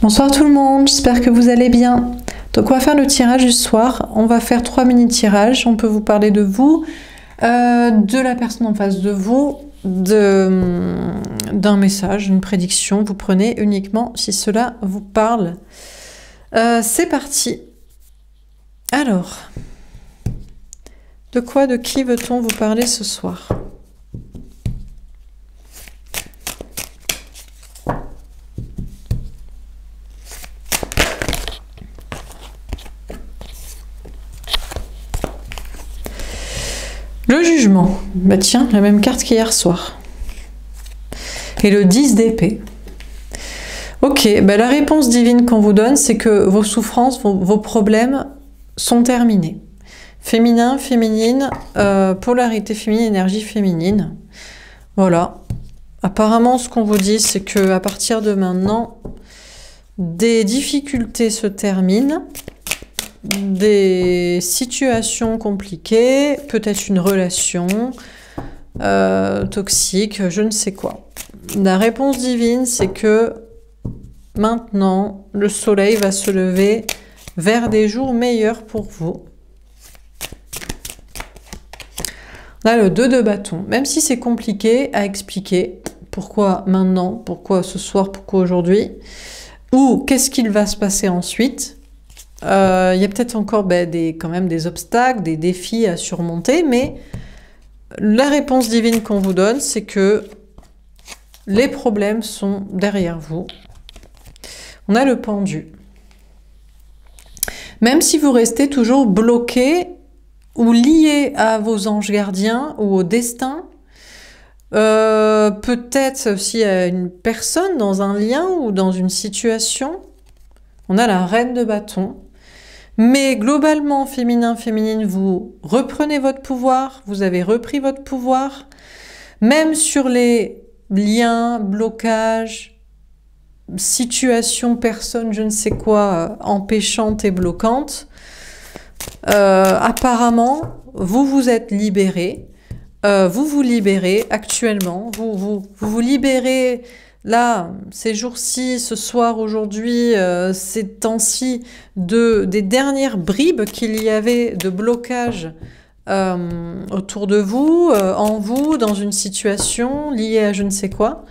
Bonsoir tout le monde, j'espère que vous allez bien. Donc on va faire le tirage du soir, on va faire 3 mini-tirages, on peut vous parler de vous, de la personne en face de vous, d'un message, une prédiction, vous prenez uniquement si cela vous parle. C'est parti. Alors, de qui veut-on vous parler ce soir ? Le jugement, bah tiens, la même carte qu'hier soir. Et le 10 d'épée. Ok, bah la réponse divine qu'on vous donne, c'est que vos souffrances, vos problèmes sont terminés. Féminin, féminine, polarité féminine, énergie féminine. Voilà. Apparemment, ce qu'on vous dit, c'est que à partir de maintenant, des difficultés se terminent. Des situations compliquées, peut-être une relation toxique, je ne sais quoi. La réponse divine, c'est que maintenant, le soleil va se lever vers des jours meilleurs pour vous. Là, le 2 de bâton, même si c'est compliqué à expliquer, pourquoi maintenant, pourquoi ce soir, pourquoi aujourd'hui, ou qu'est-ce qu'il va se passer ensuite. Il y a peut-être encore quand même des obstacles, des défis à surmonter, mais la réponse divine qu'on vous donne, c'est que les problèmes sont derrière vous. On a le pendu. Même si vous restez toujours bloqué ou lié à vos anges gardiens ou au destin, peut-être aussi à une personne dans un lien ou dans une situation, on a la reine de bâton. Mais globalement, féminin, féminine, vous reprenez votre pouvoir, vous avez repris votre pouvoir, même sur les liens, blocages, situations, personnes, je ne sais quoi, empêchantes et bloquantes. Apparemment, vous vous êtes libérés, vous vous libérez actuellement, vous libérez. Là, ces jours-ci, ce soir, aujourd'hui, ces temps-ci, des dernières bribes qu'il y avait de blocage autour de vous, en vous, dans une situation liée à je ne sais quoi,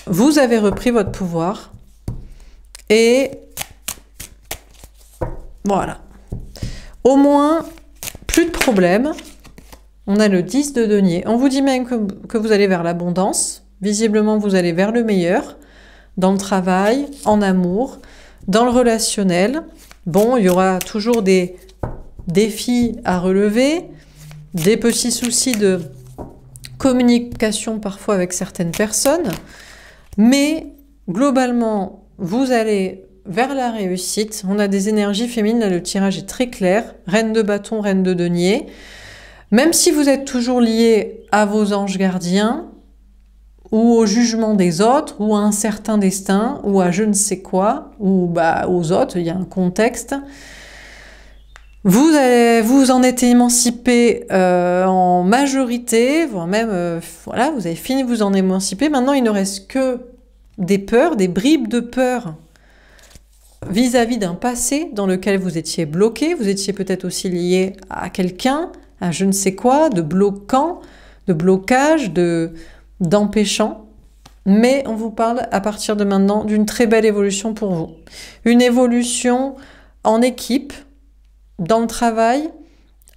vous avez repris votre pouvoir. Et voilà. Au moins, plus de problèmes. On a le 10 de denier. On vous dit même que vous allez vers l'abondance. Visiblement, vous allez vers le meilleur, dans le travail, en amour, dans le relationnel. Bon, il y aura toujours des défis à relever, des petits soucis de communication parfois avec certaines personnes, mais globalement, vous allez vers la réussite. On a des énergies féminines, là le tirage est très clair, reine de bâton, reine de denier. Même si vous êtes toujours lié à vos anges gardiens, ou au jugement des autres, ou à un certain destin, ou à je ne sais quoi, ou aux autres, il y a un contexte. Vous en êtes émancipé en majorité, voire même, voilà, vous avez fini de vous en émanciper. Maintenant, il ne reste que des peurs, des bribes de peur vis-à-vis d'un passé dans lequel vous étiez bloqué. Vous étiez peut-être aussi lié à quelqu'un, à je ne sais quoi, de bloquant, de blocage, d'empêchant, mais on vous parle à partir de maintenant d'une très belle évolution pour vous. Une évolution en équipe, dans le travail,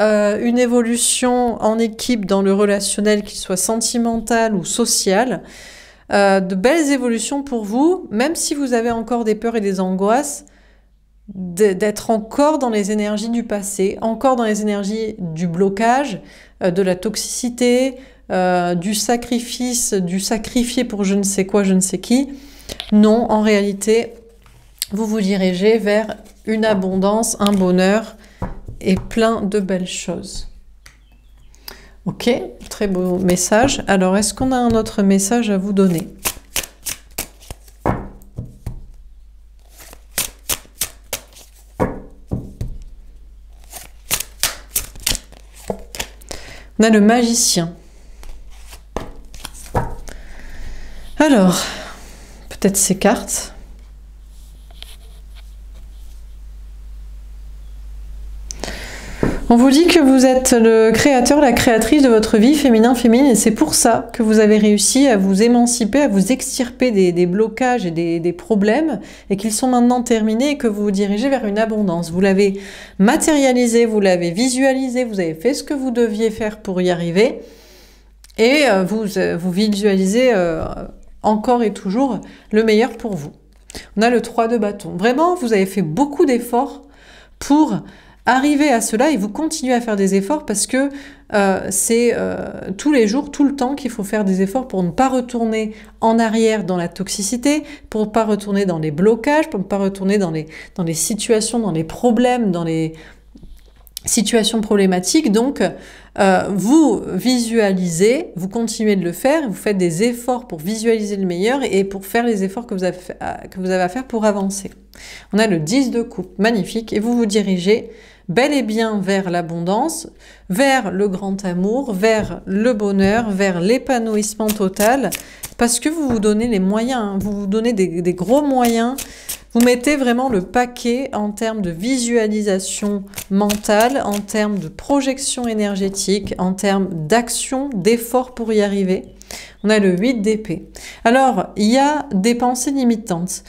une évolution en équipe dans le relationnel, qu'il soit sentimental ou social, de belles évolutions pour vous, même si vous avez encore des peurs et des angoisses, d'être encore dans les énergies du passé, encore dans les énergies du blocage, de la toxicité, du sacrifice, du sacrifié pour je ne sais quoi, je ne sais qui. Non, en réalité, vous vous dirigez vers une abondance, un bonheur et plein de belles choses. Ok, très beau message. Alors, est-ce qu'on a un autre message à vous donner ? On a le magicien. Alors, peut-être ces cartes. On vous dit que vous êtes le créateur, la créatrice de votre vie féminin-féminine, et c'est pour ça que vous avez réussi à vous émanciper, à vous extirper des blocages et des problèmes, et qu'ils sont maintenant terminés et que vous vous dirigez vers une abondance. Vous l'avez matérialisé, vous l'avez visualisé, vous avez fait ce que vous deviez faire pour y arriver, et vous visualisez encore et toujours le meilleur pour vous. On a le 3 de bâton. Vraiment, vous avez fait beaucoup d'efforts pour arriver à cela, et vous continuez à faire des efforts parce que c'est tous les jours, tout le temps qu'il faut faire des efforts pour ne pas retourner en arrière dans la toxicité, pour ne pas retourner dans les blocages, pour ne pas retourner dans les situations, dans les problèmes, dans les situations problématiques. Donc, vous visualisez, vous continuez de le faire, vous faites des efforts pour visualiser le meilleur et pour faire les efforts que vous avez à faire pour avancer. On a le 10 de coupe, magnifique, et vous vous dirigez bel et bien vers l'abondance, vers le grand amour, vers le bonheur, vers l'épanouissement total, parce que vous vous donnez les moyens, hein, vous vous donnez des gros moyens, vous mettez vraiment le paquet en termes de visualisation mentale, en termes de projection énergétique, en termes d'action, d'effort pour y arriver. On a le 8 d'épée. Alors, il y a des pensées limitantes.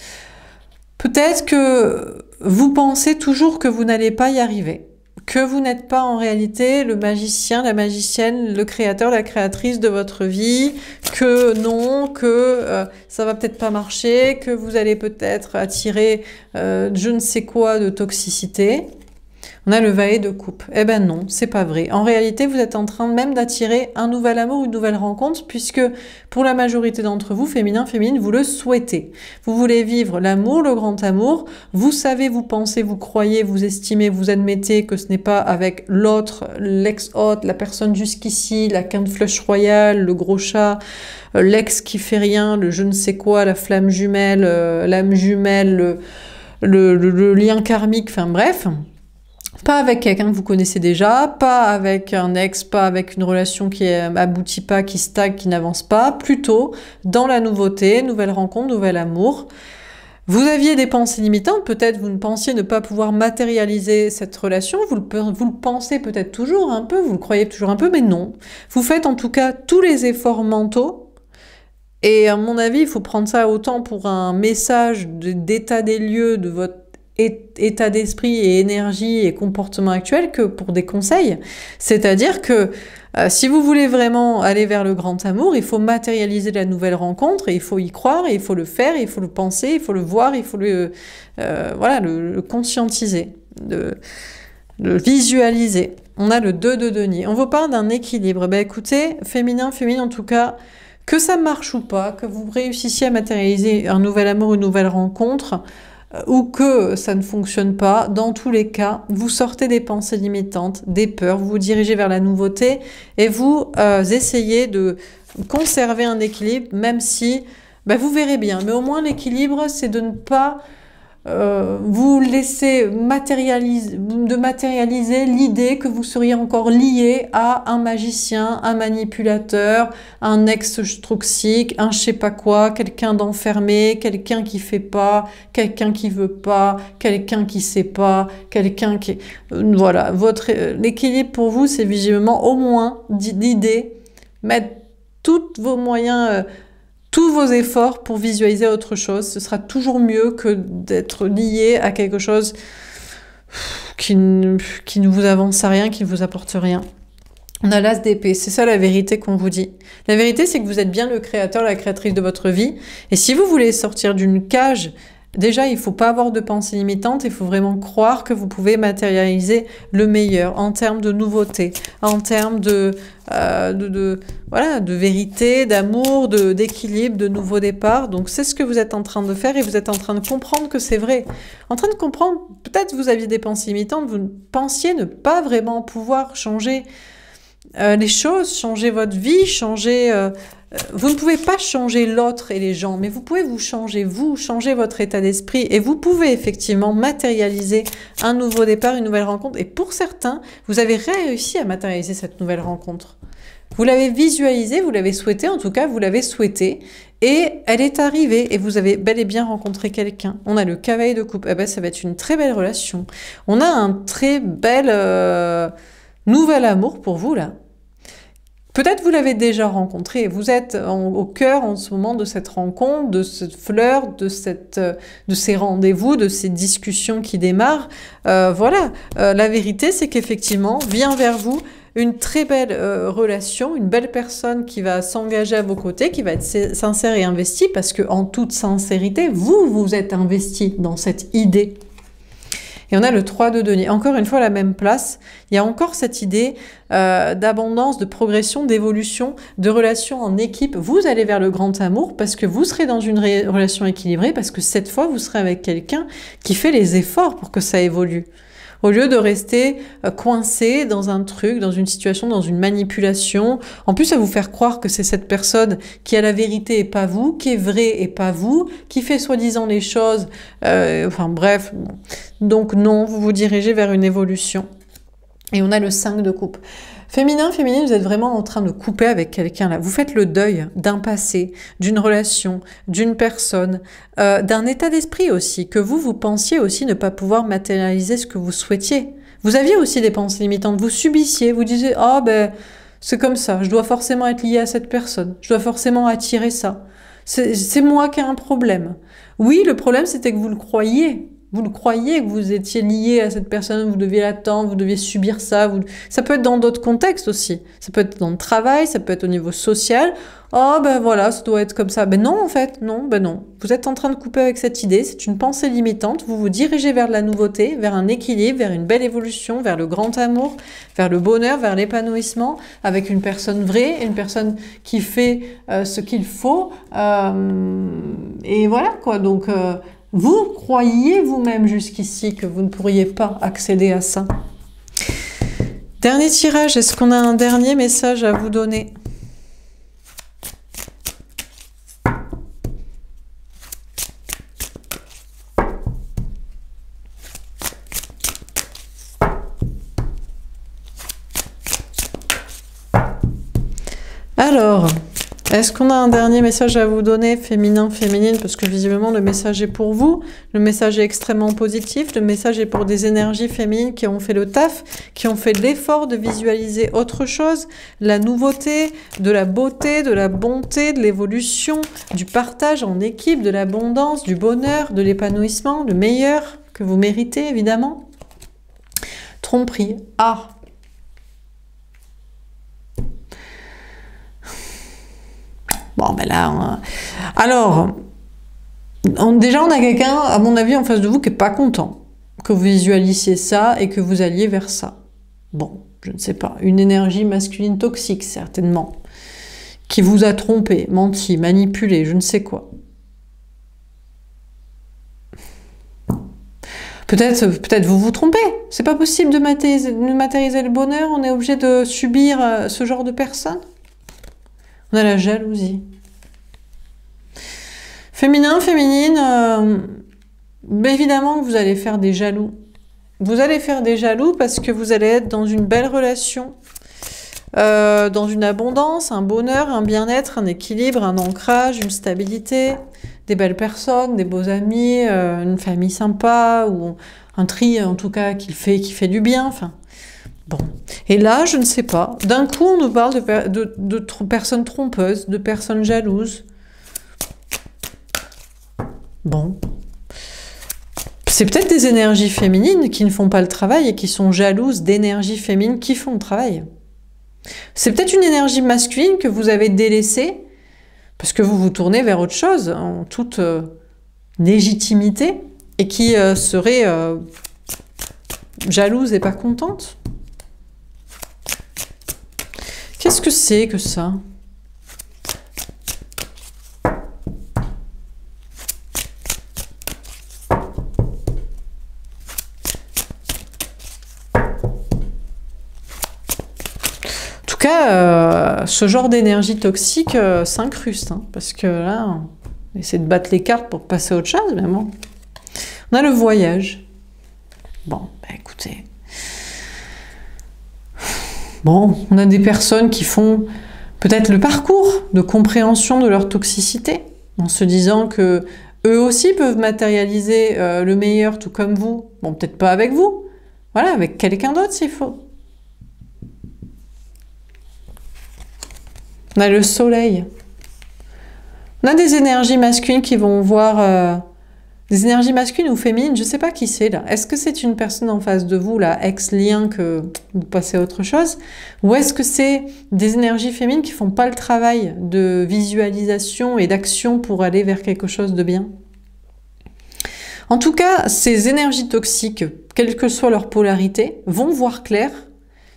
Peut-être que vous pensez toujours que vous n'allez pas y arriver, que vous n'êtes pas en réalité le magicien, la magicienne, le créateur, la créatrice de votre vie, que non, que ça va peut-être pas marcher, que vous allez peut-être attirer je ne sais quoi de toxicité. On a le valet de coupe. Eh ben non, c'est pas vrai. En réalité, vous êtes en train même d'attirer un nouvel amour, une nouvelle rencontre, puisque pour la majorité d'entre vous, féminin, féminine, vous le souhaitez. Vous voulez vivre l'amour, le grand amour. Vous savez, vous pensez, vous croyez, vous estimez, vous admettez que ce n'est pas avec l'autre, l'ex-hôte, la personne jusqu'ici, la quinte flush royale, le gros chat, l'ex qui fait rien, le je ne sais quoi, la flamme jumelle, l'âme jumelle, le lien karmique, enfin bref. Pas avec quelqu'un que vous connaissez déjà, pas avec un ex, pas avec une relation qui aboutit pas, qui stagne, qui n'avance pas, plutôt dans la nouveauté, nouvelle rencontre, nouvel amour. Vous aviez des pensées limitantes, peut-être vous ne pensiez ne pas pouvoir matérialiser cette relation, vous le pensez peut-être toujours un peu, vous le croyez toujours un peu, mais non. Vous faites en tout cas tous les efforts mentaux, et à mon avis, il faut prendre ça autant pour un message d'état des lieux de votre état d'esprit et énergie et comportement actuel que pour des conseils. C'est-à-dire que si vous voulez vraiment aller vers le grand amour, il faut matérialiser la nouvelle rencontre, et il faut y croire, et il faut le faire, et il faut le penser, il faut le voir, il faut voilà, le conscientiser, le visualiser. On a le 2 de denier. On vous parle d'un équilibre. Ben écoutez, féminin, féminine en tout cas, que ça marche ou pas, que vous réussissiez à matérialiser un nouvel amour, une nouvelle rencontre, ou que ça ne fonctionne pas, dans tous les cas, vous sortez des pensées limitantes, des peurs, vous vous dirigez vers la nouveauté et vous essayez de conserver un équilibre, même si, vous verrez bien, mais au moins l'équilibre, c'est de ne pas vous laisser matérialiser l'idée que vous seriez encore lié à un magicien, un manipulateur, un ex toxique, un je sais pas quoi, quelqu'un d'enfermé, quelqu'un qui fait pas, quelqu'un qui veut pas, quelqu'un qui sait pas, quelqu'un qui... Voilà, l'équilibre pour vous, c'est visiblement au moins l'idée, mettre tous vos moyens... tous vos efforts pour visualiser autre chose. Ce sera toujours mieux que d'être lié à quelque chose qui ne vous avance à rien, qui ne vous apporte rien. On a l'as d'épée, c'est ça la vérité qu'on vous dit. La vérité, c'est que vous êtes bien le créateur, la créatrice de votre vie. Et si vous voulez sortir d'une cage, déjà, il ne faut pas avoir de pensée limitante, il faut vraiment croire que vous pouvez matérialiser le meilleur en termes de nouveauté, en termes voilà, de vérité, d'amour, d'équilibre, de nouveau départ. Donc c'est ce que vous êtes en train de faire et vous êtes en train de comprendre que c'est vrai. En train de comprendre, peut-être vous aviez des pensées limitantes, vous pensiez ne pas vraiment pouvoir changer les choses, changer votre vie, changer... vous ne pouvez pas changer l'autre et les gens, mais vous pouvez vous, changer votre état d'esprit, et vous pouvez effectivement matérialiser un nouveau départ, une nouvelle rencontre. Et pour certains, vous avez réussi à matérialiser cette nouvelle rencontre. Vous l'avez visualisé, vous l'avez souhaité, en tout cas, vous l'avez souhaité. Et elle est arrivée et vous avez bel et bien rencontré quelqu'un. On a le cavalier de coupe. Eh ben, ça va être une très belle relation. On a un très bel nouvel amour pour vous là. Peut-être vous l'avez déjà rencontré, vous êtes au cœur en ce moment de cette rencontre, de cette fleur, de ces rendez-vous, de ces discussions qui démarrent. Voilà, la vérité c'est qu'effectivement vient vers vous une très belle relation, une belle personne qui va s'engager à vos côtés, qui va être sincère et investie, parce que en toute sincérité, vous êtes investi dans cette idée. Et on a le 3 de denier. Encore une fois, à la même place, il y a encore cette idée d'abondance, de progression, d'évolution, de relation en équipe. Vous allez vers le grand amour parce que vous serez dans une relation équilibrée, parce que cette fois, vous serez avec quelqu'un qui fait les efforts pour que ça évolue. Au lieu de rester coincé dans un truc, dans une situation, dans une manipulation, en plus à vous faire croire que c'est cette personne qui a la vérité et pas vous, qui est vraie et pas vous, qui fait soi-disant les choses, enfin bref. Donc non, vous vous dirigez vers une évolution. Et on a le 5 de coupe. Féminin, féminine, vous êtes vraiment en train de couper avec quelqu'un là. Vous faites le deuil d'un passé, d'une relation, d'une personne, d'un état d'esprit aussi, que vous pensiez aussi ne pas pouvoir matérialiser ce que vous souhaitiez. Vous aviez aussi des pensées limitantes, vous subissiez, vous disiez « Ah ben, c'est comme ça, je dois forcément être lié à cette personne, je dois forcément attirer ça. C'est moi qui ai un problème. » Oui, le problème c'était que vous le croyiez. Vous le croyez, que vous étiez lié à cette personne, vous deviez l'attendre, vous deviez subir ça. Ça peut être dans d'autres contextes aussi. Ça peut être dans le travail, ça peut être au niveau social. Oh ben voilà, ça doit être comme ça. Ben non en fait, non, ben non. Vous êtes en train de couper avec cette idée, c'est une pensée limitante. Vous vous dirigez vers la nouveauté, vers un équilibre, vers une belle évolution, vers le grand amour, vers le bonheur, vers l'épanouissement, avec une personne vraie, une personne qui fait ce qu'il faut. Et voilà quoi, donc... vous croyiez vous-même jusqu'ici que vous ne pourriez pas accéder à ça. Dernier tirage, est-ce qu'on a un dernier message à vous donner? Alors... est-ce qu'on a un dernier message à vous donner, féminin, féminine? Parce que visiblement, le message est pour vous. Le message est extrêmement positif. Le message est pour des énergies féminines qui ont fait le taf, qui ont fait l'effort de visualiser autre chose. La nouveauté, de la beauté, de la bonté, de l'évolution, du partage en équipe, de l'abondance, du bonheur, de l'épanouissement, le meilleur que vous méritez, évidemment. Tromperie. Ah! Bon, ben là... Alors, déjà, on a quelqu'un, à mon avis, en face de vous qui n'est pas content que vous visualisiez ça et que vous alliez vers ça. Bon, je ne sais pas. Une énergie masculine toxique, certainement, qui vous a trompé, menti, manipulé, je ne sais quoi. Peut-être vous vous trompez. C'est pas possible de matérialiser le bonheur. On est obligé de subir ce genre de personnes. On a la jalousie. Féminin, féminine, évidemment que vous allez faire des jaloux. Vous allez faire des jaloux parce que vous allez être dans une belle relation, dans une abondance, un bonheur, un bien-être, un équilibre, un ancrage, une stabilité, des belles personnes, des beaux amis, une famille sympa, ou un tri en tout cas qui fait du bien, enfin... Bon, et là, je ne sais pas. D'un coup, on nous parle de personnes trompeuses, de personnes jalouses. Bon. C'est peut-être des énergies féminines qui ne font pas le travail et qui sont jalouses d'énergies féminines qui font le travail. C'est peut-être une énergie masculine que vous avez délaissée parce que vous vous tournez vers autre chose en toute légitimité et qui serait jalouse et pas contente. Qu'est-ce que c'est que ça? En tout cas, ce genre d'énergie toxique s'incruste, hein, parce que là, on essaie de battre les cartes pour passer à autre chose, mais bon. On a le voyage. Bon, bah écoutez... Bon, on a des personnes qui font peut-être le parcours de compréhension de leur toxicité, en se disant que eux aussi peuvent matérialiser le meilleur tout comme vous. Bon, peut-être pas avec vous, voilà, avec quelqu'un d'autre s'il faut. On a le soleil. On a des énergies masculines qui vont voir... des énergies masculines ou féminines, je ne sais pas qui c'est là. Est-ce que c'est une personne en face de vous, là, ex-lien, que vous passez à autre chose? Ou est-ce que c'est des énergies féminines qui font pas le travail de visualisation et d'action pour aller vers quelque chose de bien? En tout cas, ces énergies toxiques, quelle que soit leur polarité, vont voir clair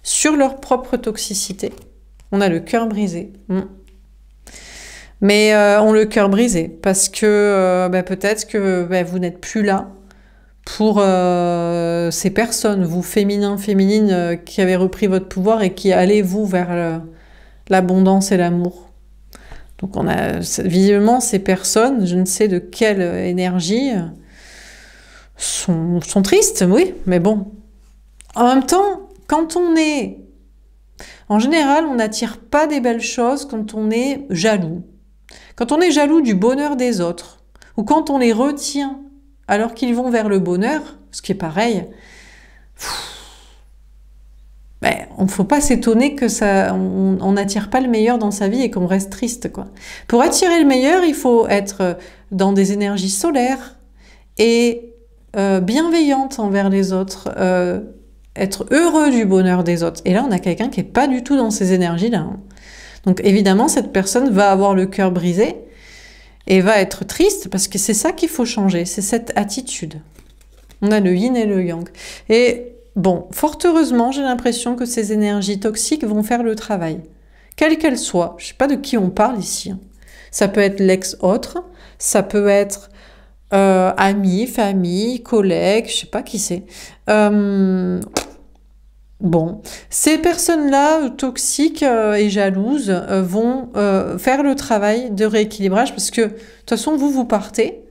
sur leur propre toxicité. On a le cœur brisé. Mais on le cœur brisé parce que peut-être que vous n'êtes plus là pour ces personnes, vous féminines qui avez repris votre pouvoir et qui allez vous vers l'abondance et l'amour. Donc on a visiblement ces personnes, je ne sais de quelle énergie, sont tristes, oui, mais bon. En même temps, quand on est... En général, on n'attire pas des belles choses quand on est jaloux. Quand on est jaloux du bonheur des autres, ou quand on les retient alors qu'ils vont vers le bonheur, ce qui est pareil, on ne faut pas s'étonner que on n'attire pas le meilleur dans sa vie et qu'on reste triste, quoi. Pour attirer le meilleur, il faut être dans des énergies solaires et bienveillantes envers les autres, être heureux du bonheur des autres. Et là, on a quelqu'un qui n'est pas du tout dans ces énergies-là. Donc évidemment, cette personne va avoir le cœur brisé et va être triste parce que c'est ça qu'il faut changer, c'est cette attitude. On a le yin et le yang. Et bon, fort heureusement, j'ai l'impression que ces énergies toxiques vont faire le travail. Quelle qu'elle soit, je ne sais pas de qui on parle ici. Ça peut être l'ex-autre, ça peut être amis, famille, collègues, je ne sais pas qui c'est. Bon, ces personnes-là, toxiques et jalouses, vont faire le travail de rééquilibrage parce que, de toute façon, vous partez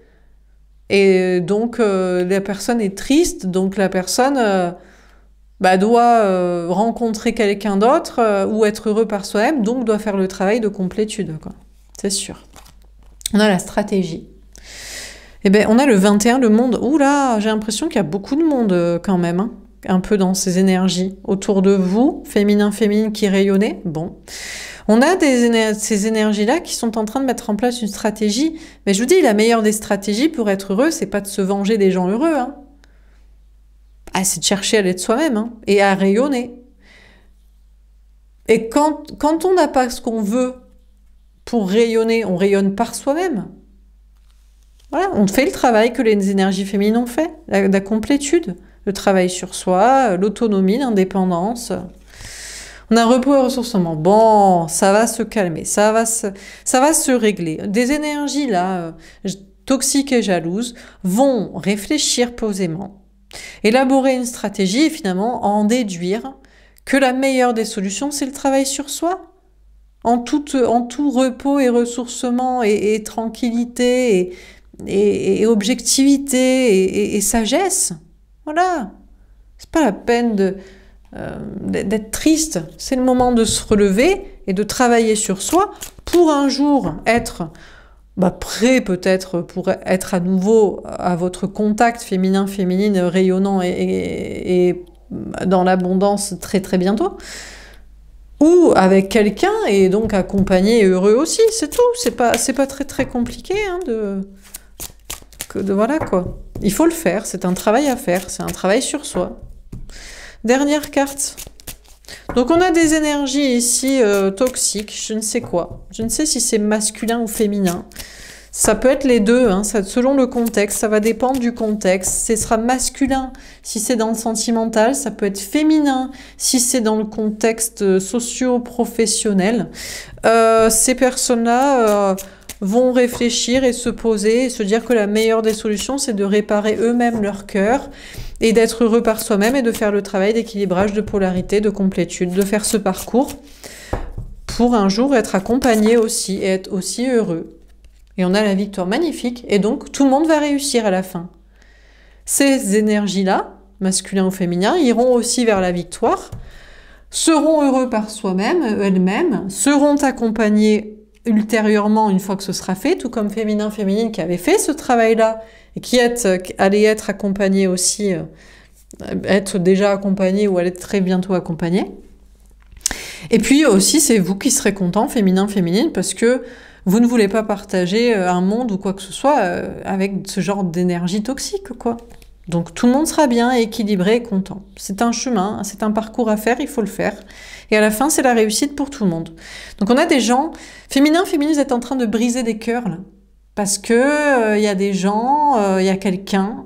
et donc la personne est triste, donc la personne doit rencontrer quelqu'un d'autre ou être heureux par soi-même, donc doit faire le travail de complétude, quoi. C'est sûr. On a la stratégie. Eh bien, on a le 21, le monde. Ouh là, j'ai l'impression qu'il y a beaucoup de monde quand même, hein. Un peu dans ces énergies autour de vous, féminin, qui rayonnez. Bon, on a ces énergies-là qui sont en train de mettre en place une stratégie. Mais je vous dis, la meilleure des stratégies pour être heureux, c'est pas de se venger des gens heureux, hein. C'est de chercher à l'être soi-même, hein, et à rayonner. Et quand on n'a pas ce qu'on veut pour rayonner, on rayonne par soi-même. Voilà, on fait le travail que les énergies féminines ont fait, la complétude. Le travail sur soi, l'autonomie, l'indépendance. On a repos et ressourcement. Bon, ça va se calmer, ça va se régler. Des énergies là, toxiques et jalouses, vont réfléchir posément, élaborer une stratégie et finalement en déduire que la meilleure des solutions, c'est le travail sur soi. En tout repos et ressourcement et tranquillité et objectivité et sagesse. Voilà, c'est pas la peine d'être triste, c'est le moment de se relever et de travailler sur soi pour un jour être prêt peut-être pour être à nouveau à votre contact féminine rayonnant et dans l'abondance très très bientôt, ou avec quelqu'un et donc accompagné et heureux aussi, c'est tout, c'est pas très très compliqué hein, voilà quoi. Il faut le faire, c'est un travail à faire, c'est un travail sur soi. Dernière carte. Donc on a des énergies ici toxiques, je ne sais quoi. Je ne sais si c'est masculin ou féminin. Ça peut être les deux, hein, selon le contexte, ça va dépendre du contexte. Ce sera masculin si c'est dans le sentimental, ça peut être féminin si c'est dans le contexte socio-professionnel. Ces personnes-là vont réfléchir et se poser et se dire que la meilleure des solutions, c'est de réparer eux-mêmes leur cœur et d'être heureux par soi-même et de faire le travail d'équilibrage, de polarité, de complétude, de faire ce parcours pour un jour être accompagné aussi et être aussi heureux. Et on a la victoire magnifique et donc tout le monde va réussir à la fin. Ces énergies-là, masculin ou féminin, iront aussi vers la victoire seront heureux par soi-même, elles-mêmes, seront accompagnés ultérieurement une fois que ce sera fait, tout comme féminin, féminine qui avait fait ce travail-là et qui allait être accompagné aussi, être déjà accompagné ou allait être très bientôt accompagné. Et puis aussi, c'est vous qui serez content, féminin, féminine, parce que vous ne voulez pas partager un monde ou quoi que ce soit avec ce genre d'énergie toxique, quoi. Donc tout le monde sera bien, équilibré et content. C'est un chemin, c'est un parcours à faire, il faut le faire. Et à la fin, c'est la réussite pour tout le monde. Donc on a des gens, féminin, féminine, vous êtes en train de briser des cœurs, là. Parce que y a des gens, il y a quelqu'un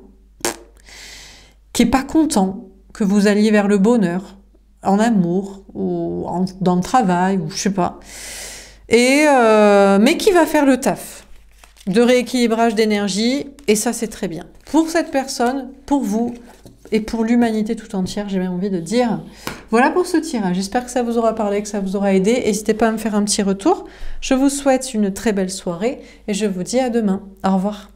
qui est pas content que vous alliez vers le bonheur, en amour, ou dans le travail, ou je sais pas. Et, mais qui va faire le taf de rééquilibrage d'énergie, et ça c'est très bien. Pour cette personne, pour vous, et pour l'humanité tout entière, j'ai même envie de dire. Voilà pour ce tirage, j'espère que ça vous aura parlé, que ça vous aura aidé. N'hésitez pas à me faire un petit retour. Je vous souhaite une très belle soirée, et je vous dis à demain. Au revoir.